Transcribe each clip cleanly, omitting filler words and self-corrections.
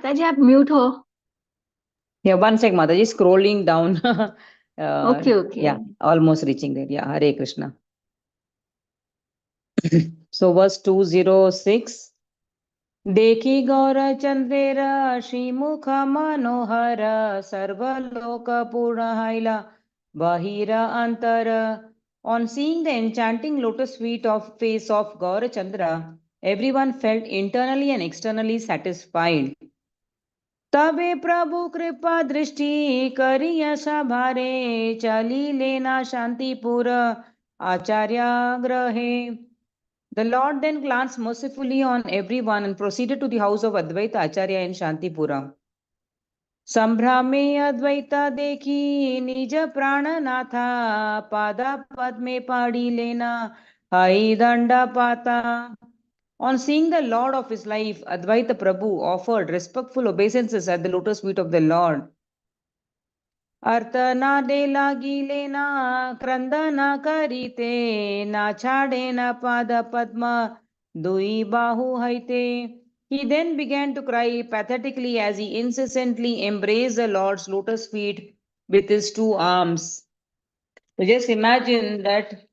माताजी आप म्यूट हो. Yeah, one sec, Mataji, scrolling down. Okay okay. Yeah, almost reaching there. Yeah, Hare Krishna. So, verse 206. देखी गौर चंद्रेर श्रीमुख मनोहर सर्वलोक पूर्ण हाइला bahira antara. On seeing the enchanting lotus feet of face of Gaurachandra, everyone felt internally and externally satisfied. तबे प्रभु कृपा दृष्टि करिय सभारे चली लेना शांतिपुर आचार्य ग्रहे. The Lord then glanced mercifully on everyone and proceeded to the house of Advaita Acharya in Shantipura. संभ्रमे Advaita देखी निज प्राणनाथा पादा पद्मे पाड़ी लेना हई दंडा पाता. On seeing the Lord of his life, Advaita Prabhu offered respectful obeisances at the lotus feet of the Lord. अर्तना दे लागी लेना क्रंदना करीते ना छाड़े ना पाद पद्मा दुई बाहु हईते. He then began to cry pathetically as he incessantly embraced the Lord's lotus feet with his two arms. So just imagine that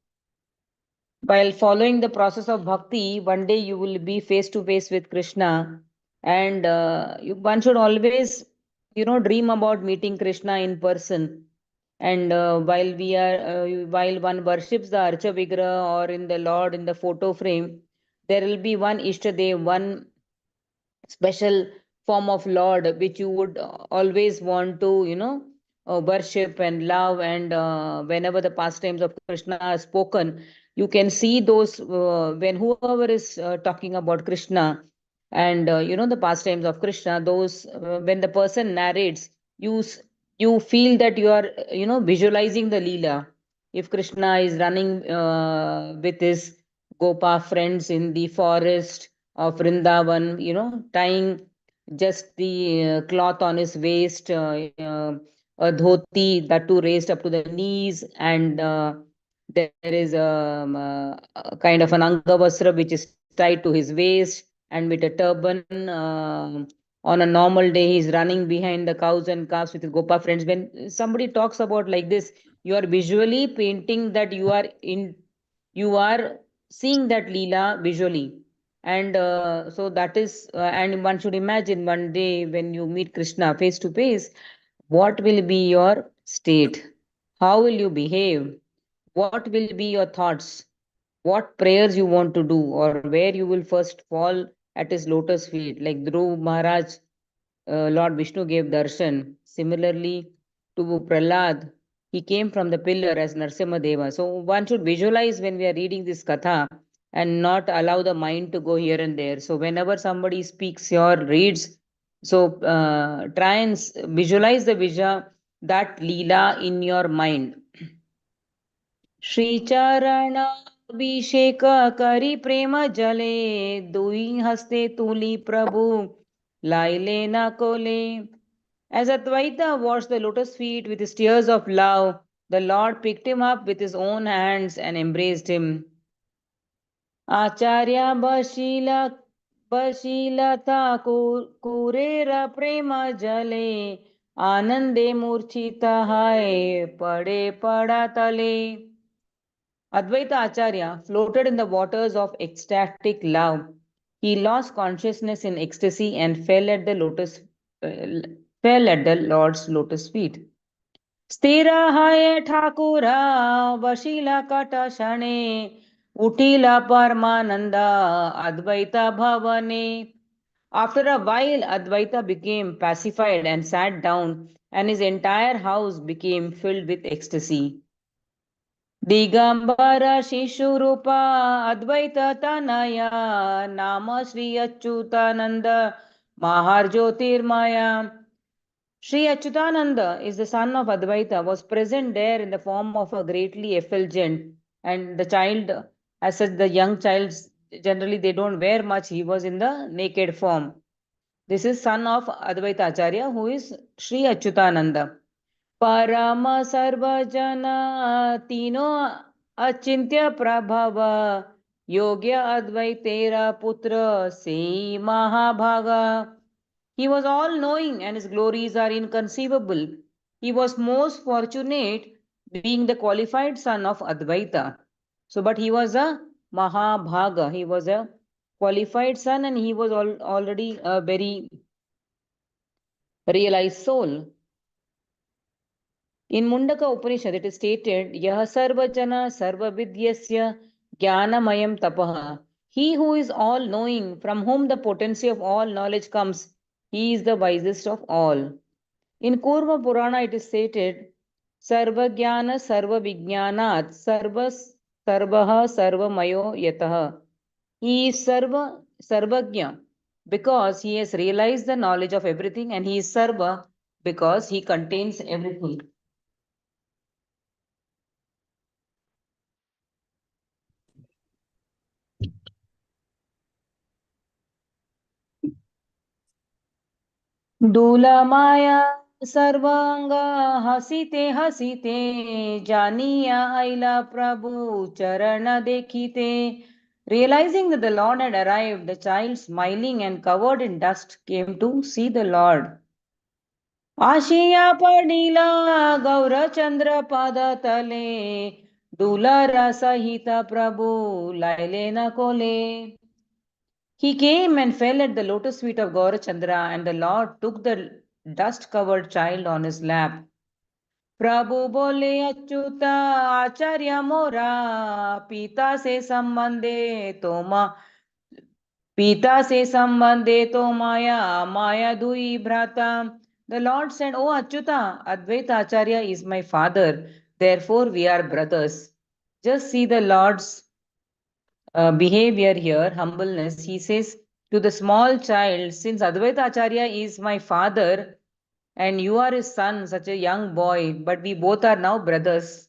while following the process of bhakti, one day you will be face to face with Krishna, and one should always, dream about meeting Krishna in person. And while one worships the Archa Vigraha or in the Lord in the photo frame, there will be one Ishtadev, one special form of Lord which you would always want to, worship and love. And whenever the pastimes of Krishna are spoken, you can see those when whoever is talking about Krishna and the pastimes of Krishna, those when the person narrates, you feel that you are visualizing the Leela. If Krishna is running with his Gopa friends in the forest of Vrindavan, tying just the cloth on his waist, a dhoti that too raised up to the knees, and there is a kind of an angavasra which is tied to his waist, and with a turban. On a normal day, he's running behind the cows and calves with his Gopa friends. When somebody talks about like this, you are visually painting that you are seeing that Leela visually. And so that is, and one should imagine one day when you meet Krishna face to face, what will be your state? How will you behave? What will be your thoughts? What prayers you want to do, or where you will first fall at his lotus feet, like Dhruv Maharaj, Lord Vishnu gave darshan. Similarly, to Prahlad, he came from the pillar as Narsimha Deva. So one should visualize when we are reading this katha and not allow the mind to go here and there. So whenever somebody speaks or reads, so try and visualize the that Leela in your mind. श्रीचरणाभिषेक करि प्रेम जले दुई हस्ते तुली प्रभु लाइले न कोले. As Advaita washed the lotus feet with his tears of love, the Lord picked him up with his own hands and embraced him. Acharya बशीलता कुरेर प्रेम जले आनंदे मूर्छित हाय पड़े पड़ा तले. Advaita Acharya floated in the waters of ecstatic love. He lost consciousness in ecstasy and uh, fell at the Lord's lotus feet. Stira haye Thakura Vashila Kata Shane Utila Parmananda Advaita Bhavane. After a while, Advaita became pacified and sat down, and his entire house became filled with ecstasy. Digambar शिशुरूप अद्वैत तनया नाम Shri Achyutanand Maharjyotirmaya. Sri Achyutananda is the son of Advaita, was present there in the form of a greatly effulgent, and the child, as such, the young child, generally they don't wear much. He was in the naked form. This is son of Advaita Acharya, who is Sri Achyutananda. परम सर्वजन तीनों अचिंत्य प्रभव योग्य अद्वैतेरा पुत्र से महाभागा. He was all knowing and his glories are inconceivable. He was most fortunate being the qualified son of Advaita. So, but he was a Mahabhaga. He was a qualified son and he was already a very realized soul. In Mundaka Upanishad, it is stated, Yah sarvajana sarvavidyasya jnanamayam tapaha. He who is all knowing, from whom the potency of all knowledge comes, he is the wisest of all. In Kurma Purana, it is stated, Sarvajnana sarvavijnanat sarvaha sarvamayo yataha. He is sarvajna because he has realized the knowledge of everything, and he is sarva because he contains everything. दूलमाया सर्वांग हसीते हसीते जानिया आइला प्रभु चरण देखीते. Realizing that the Lord had arrived, the child, smiling and covered in dust, came to see the Lord. Asia पडीला Gaurachandra पद तले दुलर सहित प्रभु लायले न कोले. He came and fell at the lotus feet of Gaurachandra, and the Lord took the dust covered child on his lap. Prabhu bole achyuta acharya mora pita se sambandhe toma pita se sambandhe to maya maya dui bhrata. The Lord said, "O Achyuta, Advaita Acharya is my father, therefore we are brothers." Just see the Lord's behavior here, humbleness. He says to the small child, since Advaita Acharya is my father and you are his son, such a young boy, but we both are now brothers.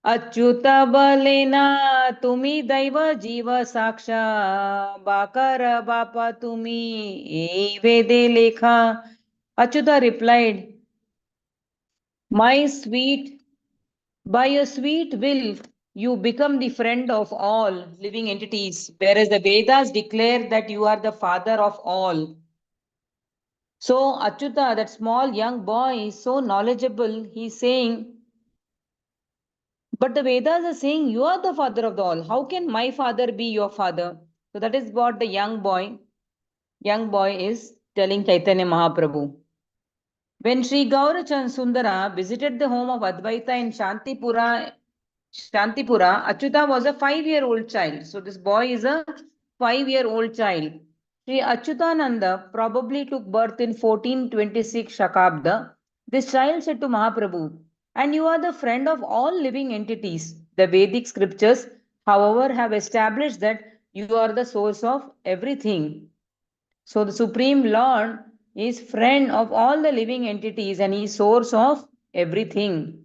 Achyuta balena tumi daiva jiva saksha bakara bapa tumi vede lekha. Achyuta replied, my sweet, by your sweet will, you become the friend of all living entities, whereas the Vedas declare that you are the father of all. So, Achyuta, that small young boy, is so knowledgeable. He's saying, but the Vedas are saying you are the father of the all. How can my father be your father? So that is what the young boy is telling Chaitanya Mahaprabhu. When Sri Gaurachand Sundara visited the home of Advaita in Shantipura, Achyuta was a 5-year-old child. So this boy is a 5-year-old child. Sri Achyutananda probably took birth in 1426 Shakabda. This child said to Mahaprabhu, and you are the friend of all living entities. The Vedic scriptures, however, have established that you are the source of everything. So the Supreme Lord is friend of all the living entities and he is source of everything.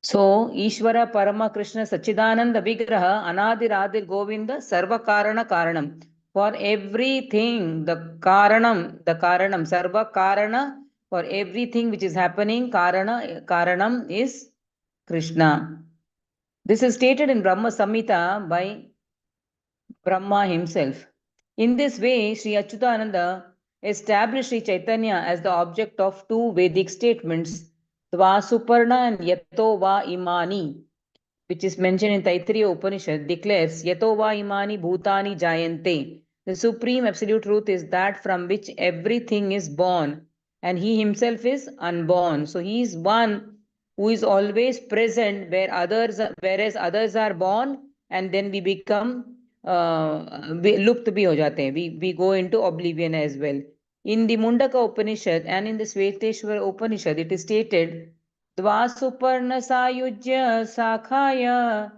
So, Ishvara Parama Krishna Sachidananda Vigraha Anadiradir Govinda Sarva Karana Karanam. For everything, the Karanam, Sarva Karana, for everything which is happening, Karanam is Krishna. This is stated in Brahma Samhita by Brahma himself. In this way, Sri Achyutananda established Sri Chaitanya as the object of two Vedic statements, Dva Suparna and Yato Va Imani, which is mentioned in Taittiriya Upanishad, declares Yato Va Imani Bhutani Jayante. The supreme absolute truth is that from which everything is born, and he himself is unborn. So he is one who is always present whereas others are born and then we become lupt bhi ho jate hain. We go into oblivion as well. In the Mundaka Upanishad and in the Sveteshwara Upanishad, it is stated, Dvasupurna sayujya sakhaya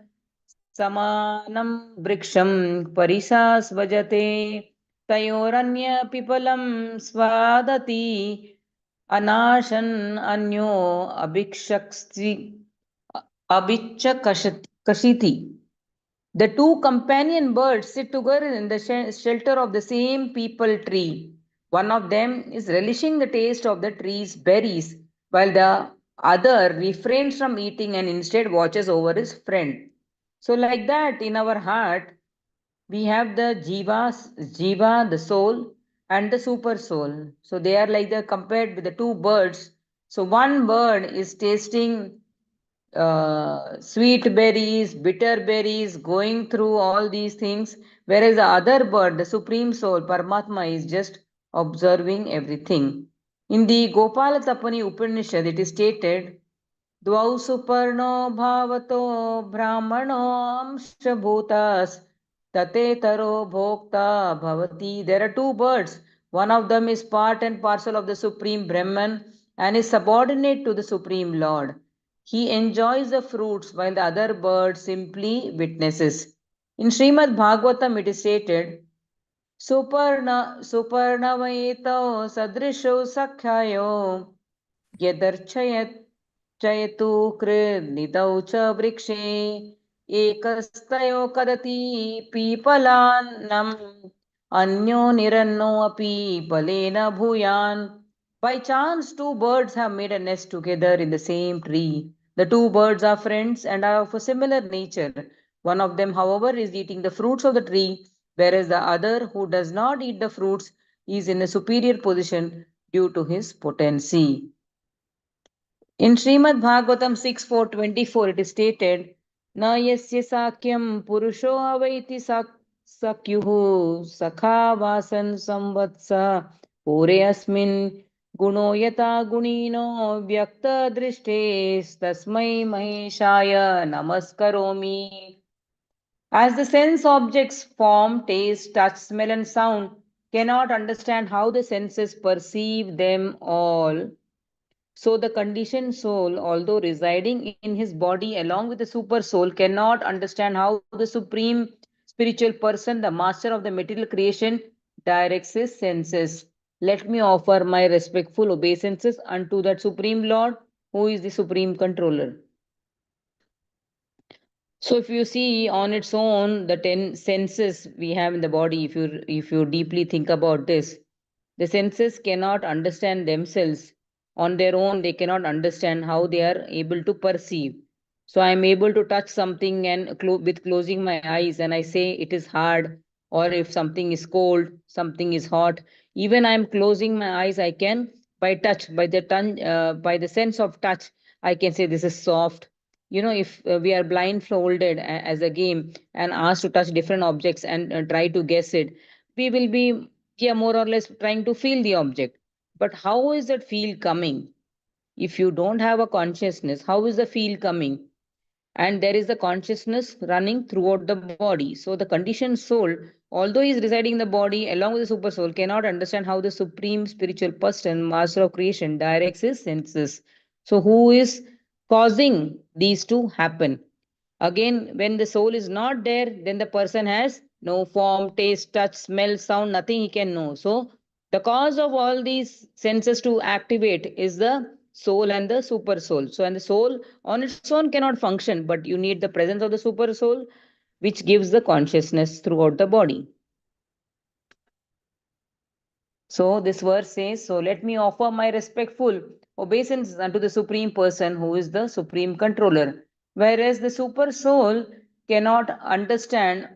samanam vriksham parisasvajate tayoranya pipalam svadati anashan anyo abhichakashiti. The two companion birds sit together in the shelter of the same peepal tree. One of them is relishing the taste of the tree's berries, while the other refrains from eating and instead watches over his friend. So, like that, in our heart, we have the jiva, the soul, and the super soul. So they are like the compared with the two birds. So one bird is tasting sweet berries, bitter berries, going through all these things, whereas the other bird, the supreme soul, Paramatma, is just observing everything. In the Gopala Tapani Upanishad, it is stated, द्वौ सुपर्णो भावतो ब्राह्मणो अंशभूतास् tatetaro bhokta bhavati. There are two birds. One of them is part and parcel of the Supreme Brahman and is subordinate to the Supreme Lord. He enjoys the fruits while the other bird simply witnesses. In Srimad Bhagavatam it is stated, सुपर्णमयितौ सदृशौ सख्यायो यदर्चयत् चयतु कृनिदौ च वृक्षे एकस्तयो कदति पीपलान्नम् अन्यो निरन्नो अपि फलेन भूयान्. By chance, two birds have made a nest together in the same tree. The two birds are friends and are of a similar nature. One of them, however, is eating the fruits of the tree, whereas the other, who does not eat the fruits, is in a superior position due to his potency. In Srimad Bhagavatam 6:424, it is stated, Na yasya sakyam purusho avaiti sakyuhu sakha vasan samvatsa pore asmin guno yata gunino vyakta drishtes tasmai maheshaya namaskaromi. As the sense objects form, taste, touch, smell and sound cannot understand how the senses perceive them all, so the conditioned soul, although residing in his body along with the super soul, cannot understand how the supreme spiritual person, the master of the material creation, directs his senses. Let me offer my respectful obeisances unto that supreme Lord, who is the supreme controller. So if you see on its own the 10 senses we have in the body, if you deeply think about this, the senses cannot understand themselves on their own. They cannot understand how they are able to perceive. So I am able to touch something and with closing my eyes, and I say it is hard, or if something is cold, something is hot. Even I am closing my eyes, I can by touch, by the sense of touch, I can say this is soft. If we are blindfolded as a game and asked to touch different objects and try to guess it, we will be, yeah, more or less trying to feel the object. But how is that feel coming? If you don't have a consciousness, how is the feel coming? And there is the consciousness running throughout the body. So the conditioned soul, although he is residing in the body along with the super soul, cannot understand how the supreme spiritual person, master of creation, directs his senses. So who is causing these to happen? Again, when the soul is not there, then the person has no form, taste, touch, smell, sound, nothing he can know. So the cause of all these senses to activate is the soul and the super soul. So, and the soul on its own cannot function, but you need the presence of the super soul, which gives the consciousness throughout the body. So this verse says, so let me offer my respectful obeisance unto the Supreme Person, who is the Supreme Controller. Whereas the Super Soul cannot understand,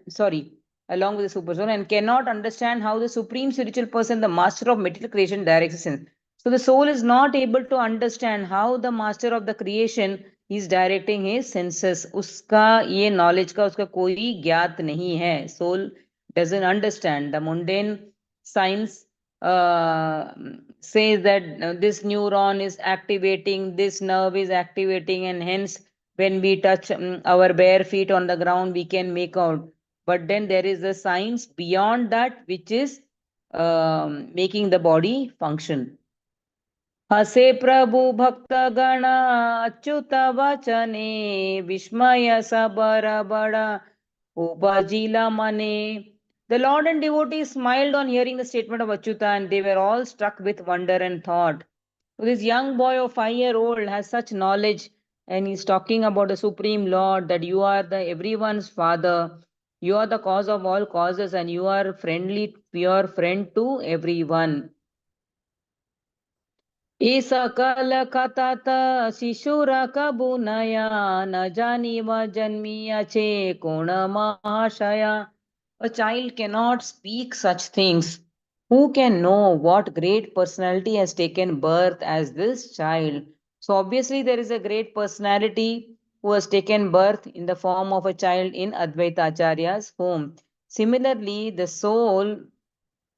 along with the Super Soul, and cannot understand how the Supreme Spiritual Person, the Master of Material Creation, directs his sense. So the soul is not able to understand how the Master of the Creation is directing his senses. उसका ये knowledge का उसका कोई ज्ञात नहीं है. Soul doesn't understand. The mundane science says that this neuron is activating, this nerve is activating, and hence when we touch our bare feet on the ground, we can make out. But then there is a science beyond that which is making the body function. हसे प्रभु भक्त गण अच्युत वचने विस्मय सबर बड़ा उपजिला मने. The Lord and devotees smiled on hearing the statement of Achyuta, and they were all struck with wonder and thought. So this young boy of 5-year-old has such knowledge, and he's talking about the Supreme Lord, that you are the everyone's father, you are the cause of all causes, and you are friendly, pure friend to everyone. ये सकल कथत शिशुर कबु नया न जानी व जन्मी अच्छे कोण महाशया. A child cannot speak such things. Who can know what great personality has taken birth as this child? So, obviously, there is a great personality who has taken birth in the form of a child in Advaita Acharya's home. Similarly, the soul,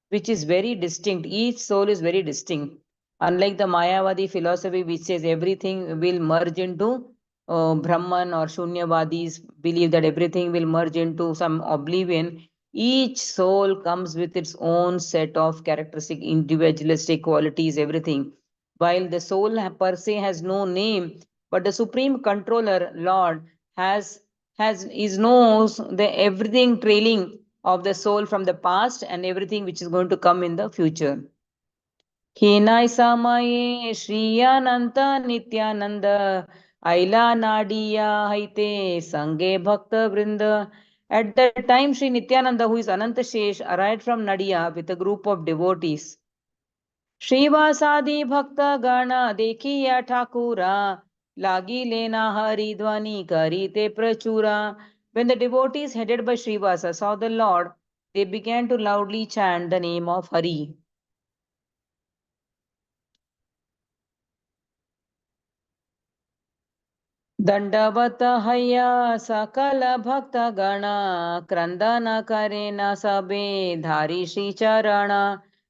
which is very distinct, each soul is very distinct. Unlike the Mayavadi philosophy, which says everything will merge into Brahman, or Shunyavadis believe that everything will merge into some oblivion, each soul comes with its own set of characteristic, individualistic qualities, everything. While the soul per se has no name, but the Supreme Controller, Lord, has is knows the everything trailing of the soul from the past and everything which is going to come in the future. Hinai samaye Shriyananta Nityananda Aila Nadiya Haite Sange Bhakta Vrinda. At that time, Sri Nityananda, who is Ananta Shesh, arrived from Nadia with a group of devotees. श्रीवासादि भक्त गण देखिया ठाकुरा लागी लेना हरि ध्वनि करीते प्रचुरा. When the devotees headed by Srivasa saw the Lord, they began to loudly chant the name of Hari. दंडवत हैया सकल भक्त गण क्रंदन करेन सबे धारी श्री चरण.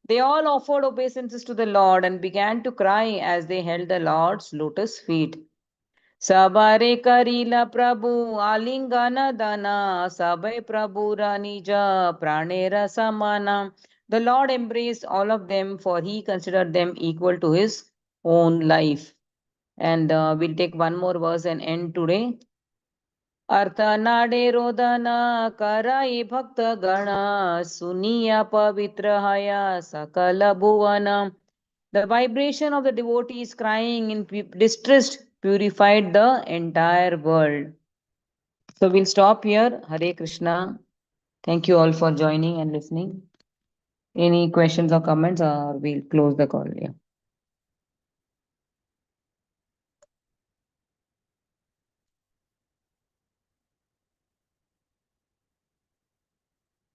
They all offered obeisances to the Lord and began to cry as they held the Lord's lotus feet. सबरे करीला प्रभु आलिंगन दना सबे प्रभु निज प्राणेर समाना. The Lord embraced all of them, for he considered them equal to his own life. And we'll take one more verse and end today. Artha nade rodana karai bhakta gana suniya pavitra haya sakala bhuvana. The vibration of the devotees crying in distress purified the entire world. So we'll stop here. Hare Krishna. Thank you all for joining and listening. Any questions or comments, or we'll close the call. Yeah.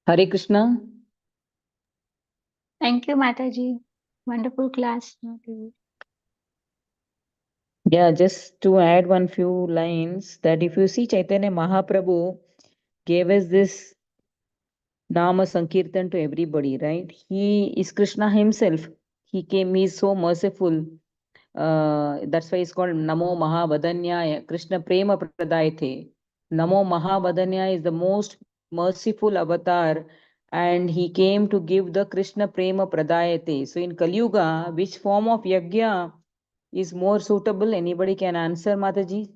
Hare Krishna. Thank you, Mataji. Wonderful class. Yeah, just to add one few lines, that if you see, Chaitanya Mahaprabhu gave us this Nama Sankirtan to everybody, right? He is Krishna himself. He came, he is so merciful. That's why it's called Namo Mahavadanyaya, Krishna Prema Pradayate. Namo Mahavadanya is the most merciful avatar, and he came to give the Krishna Prema Pradayate. So in Kali Yuga, which form of yajna is more suitable? Anybody can answer, Mataji?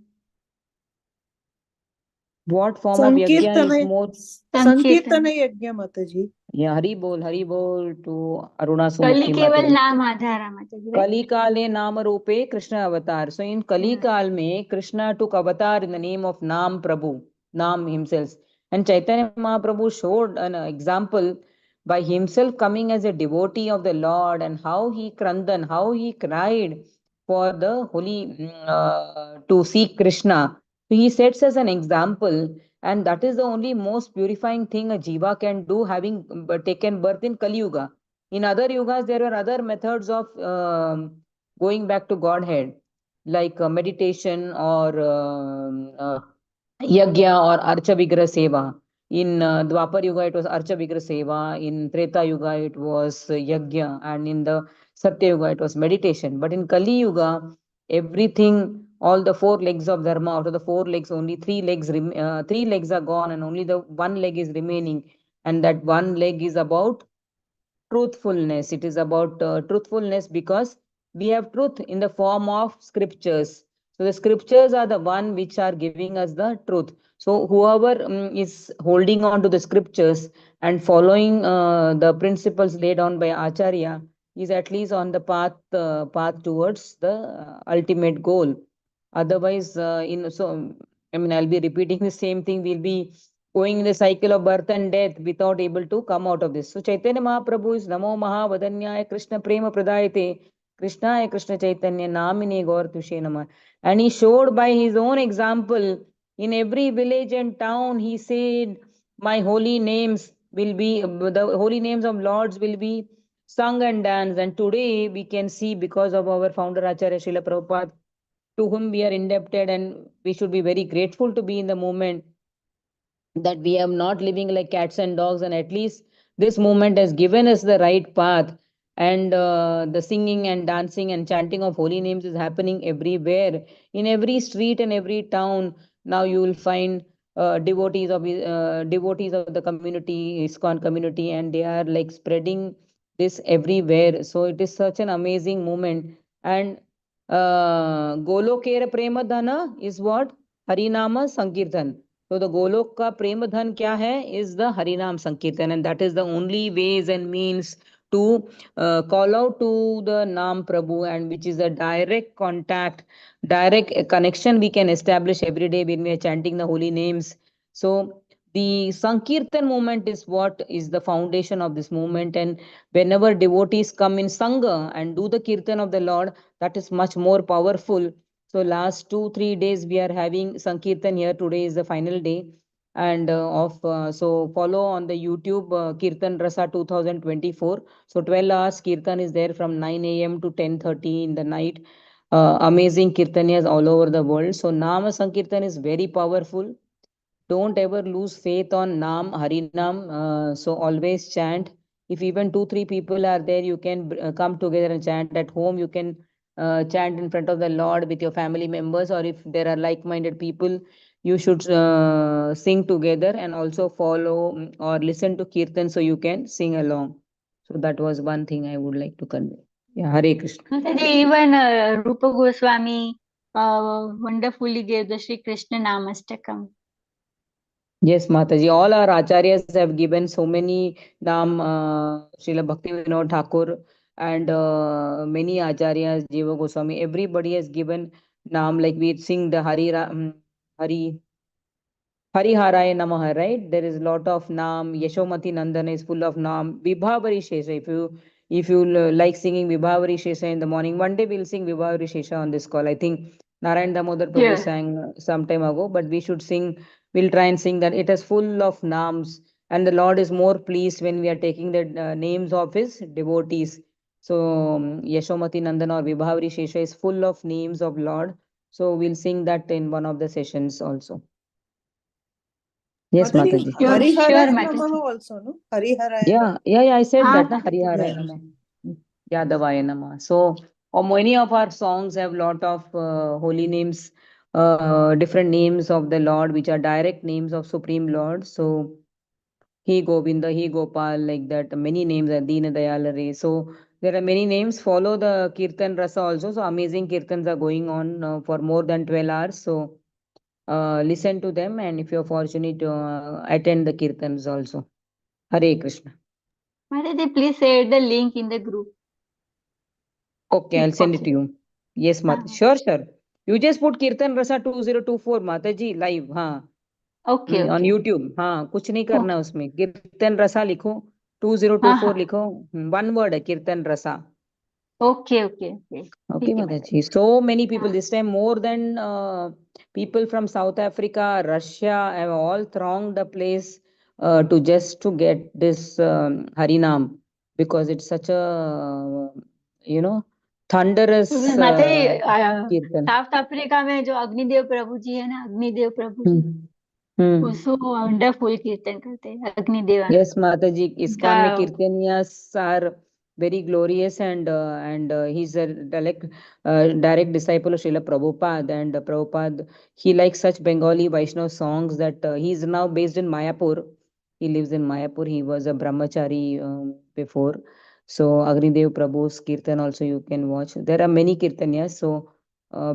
What form of yajna is more? Sankirtana yajna, Mataji. Yeah, Hari Bol to Aruna Kali Sumukhi keval Mataji. naam adhara, Mataji. Kali Kale Nam Rupe Krishna Avatar. So in Kali Kal mein, Krishna took avatar in the name of Nam Prabhu, Nam himself. And Chaitanya Mahaprabhu showed an example by himself coming as a devotee of the Lord, and how he krandan, how he cried for the holy to seek Krishna. So he sets as an example, and that is the only most purifying thing a jiva can do, having taken birth in Kali Yuga. In other yugas, there were other methods of going back to Godhead, like meditation or yagya or archa vigra seva. In Dwapar Yuga, it was archa vigra seva. In Treta Yuga, it was yagya, and in the Satya Yuga, it was meditation. But in Kali Yuga, everything, all the four legs of dharma, out of the four legs, only three legs are gone, and only the one leg is remaining, and that one leg is about truthfulness. It is about truthfulness, because we have truth in the form of scriptures. So the scriptures are the one which are giving us the truth. So whoever is holding on to the scriptures and following the principles laid down by Acharya is at least on the path towards the ultimate goal. Otherwise, I'll be repeating the same thing. We'll be going in the cycle of birth and death without able to come out of this. So Chaitanya Mahaprabhu is Namo Mahavadanyaya Krishna Prema Pradayate Krishnaya Krishna Chaitanya Namine Gaur Tushe Namah. And he showed by his own example, in every village and town, he said, my holy names, will be the holy names of lords will be sung and danced. And today we can see, because of our founder Acharya Srila Prabhupada, to whom we are indebted, and we should be very grateful to be in the moment, that we are not living like cats and dogs, and at least this movement has given us the right path. And the singing and dancing and chanting of holy names is happening everywhere, in every street and every town. Now you will find devotees of the community, ISKCON community, and they are like spreading this everywhere. So it is such an amazing moment. And Golokera Prema Dhana is what? Harinama Sankirtan. So the Golok ka prema dhan kya hai is the Harinam Sankirtan, and that is the only ways and means to call out to the Nam Prabhu, and which is a direct contact, direct connection we can establish every day when we are chanting the holy names. So the Sankirtan movement is what is the foundation of this movement, and whenever devotees come in Sangha and do the Kirtan of the Lord, that is much more powerful. So last 2-3 days we are having Sankirtan here. Today is the final day, and so follow on the YouTube Kirtan Rasa 2024. So 12 hours Kirtan is there from 9 a.m. to 10:30 in the night. Amazing Kirtanias all over the world. So Nama Sankirtan is very powerful. Don't ever lose faith on Nam, Harinam. So always chant. If even 2-3 people are there, you can come together and chant. At home, you can chant in front of the Lord with your family members, or if there are like-minded people, you should sing together and also follow or listen to Kirtan so you can sing along. So that was one thing I would like to convey. Yeah, Hare Krishna. Mataji, even Rupa Goswami wonderfully gave the Shri Krishna Namastakam. Yes, Mataji. All our acharyas have given so many naam, Srila Bhakti Vinod Thakur and many acharyas, Jiva Goswami. Everybody has given naam, like we sing the Hari. Hariharaya Namaha, right? There is a lot of Nam. Yashomati Nandana is full of Nam. Vibhavari Shesha. If you like singing Vibhavari Shesha in the morning, one day we'll sing Vibhavari Shesha on this call. I think Narayan Damodar Prabhu Sure. sang some time ago, but we should sing. We'll try and sing that. It is full of Nams, and the Lord is more pleased when we are taking the names of His devotees. So Yashomati Nandana or Vibhavari Shesha is full of names of Lord. So we'll sing that in one of the sessions also. Yes, Mataji, Mataji. Sure, Hariharaya Mataji. Namaha also, no? Hariharaya Yeah, Namaha. yeah, yeah. I said that, na? Mataji. Hariharaya Yeah. Nama. Yadavaya Nama. So, many of our songs have lot of holy names, different names of the Lord, which are direct names of Supreme Lord. So, He Govinda, He Gopal, like that. Many names are Dina Dayalare. So, there are many names. Follow the Kirtan Rasa also. So, amazing Kirtans are going on for more than 12 hours. So, listen to them, and if you're fortunate to attend the Kirtans also. Hare Krishna. Mataji, please share the link in the group Okay, I'll if send it to possible. you. Yes, Mata. Sure, sure. You just put Kirtan Rasa 2024 Mataji live, हाँ. Okay, On okay. YouTube, हाँ. कुछ नहीं Oh, करना उसमें. Kirtan Rasa लिखो, 2024 हाँ. लिखो. One word है Kirtan Rasa. Okay, okay, okay. Okay, ठीक है Mataji. Mataji. So many people हाँ. this time, more than people from South Africa, Russia, have all thronged the place to just to get this Harinam, because it's such a thunderous माताजी kirtan. South Africa में जो अग्निदेव प्रभु जी है ना, अग्निदेव प्रभु जी, Hmm. Hmm. उसको wonderful कीर्तन करते हैं Agnidev Yes, Mataji. उनका. ISKCON में Kirtanias are very glorious, and he's a direct disciple of Srila Prabhupada, and Prabhupada, he likes such Bengali Vaishnava songs that he's now based in Mayapur. He lives in Mayapur. He was a brahmachari before. So Agnidev Prabhu's Kirtan also you can watch. There are many Kirtanias, so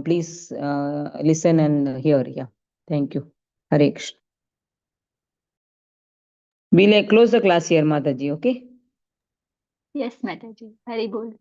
please listen and hear. Yeah. Thank you. Hare Krishna. We'll close the class here, Mataji, okay? Yes, Mataji. Hari बोल.